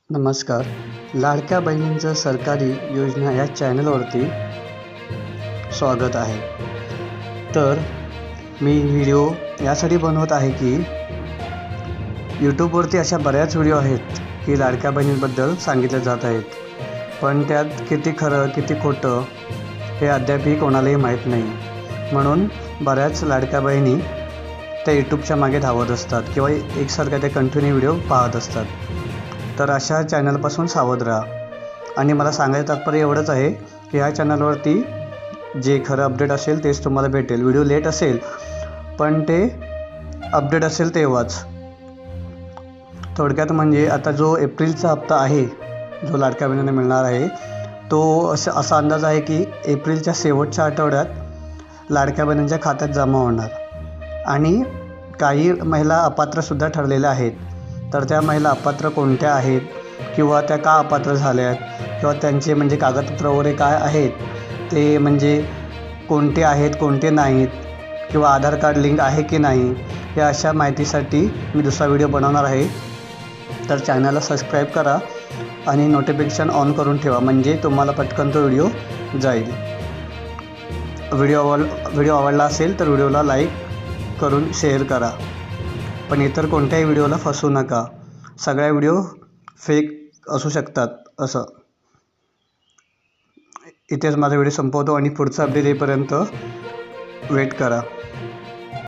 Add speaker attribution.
Speaker 1: नमस्कार. लाडक्या बहिणींचं सरकारी योजना या चॅनलवरती स्वागत आहे. तर मी व्हिडिओ यासाठी बनवत आहे की यूट्यूबवरती अशा बऱ्याच व्हिडिओ आहेत की लाडक्या बहिणींबद्दल सांगितले जात आहेत, पण त्यात किती खरं किती खोटं हे अद्यापही कोणालाही माहीत नाही. म्हणून बऱ्याच लाडक्या बहिणी त्या यूट्यूबच्या मागे धावत असतात किंवा एकसारखा ते कंटिन्यू व्हिडिओ पाहत असतात. तर अशा चॅनलपासून सावध राहा. आणि मला सांगायचं तात्पर्य एवढंच आहे की ह्या चॅनलवरती जे खरं अपडेट असेल तेच तुम्हाला भेटेल. व्हिडिओ लेट असेल पण ते अपडेट असेल तेव्हाच. थोडक्यात म्हणजे आता जो एप्रिलचा हप्ता आहे जो लाडक्या बहिणींना मिळणार आहे तो असा अंदाज आहे की एप्रिलच्या शेवटच्या आठवड्यात लाडक्या बहिणींच्या खात्यात जमा होणार. आणि काही महिला अपात्रसुद्धा ठरलेल्या आहेत. तर त्या महिला अपात्र कोणत्या आहेत किंवा त्या का अपात्र झाल्या आहेत किंवा त्यांचे म्हणजे कागदपत्र वगैरे काय आहेत ते म्हणजे कोणते आहेत कोणते नाहीत किंवा आधार कार्ड लिंक आहे की नाही या अशा माहितीसाठी मी दुसरा व्हिडिओ बनवणार आहे. तर चॅनलला सबस्क्राईब करा आणि नोटिफिकेशन ऑन करून ठेवा म्हणजे तुम्हाला पटकन तो व्हिडिओ जाईल. व्हिडिओ आवडला असेल तर व्हिडिओला लाईक करून शेअर करा. पण इतर कोणत्याही व्हिडिओला फसवू नका. सगळ्या व्हिडिओ फेक असू शकतात. असं इथेच माझा व्हिडिओ संपवतो आणि पुढचा अपडेट येईपर्यंत वेट करा.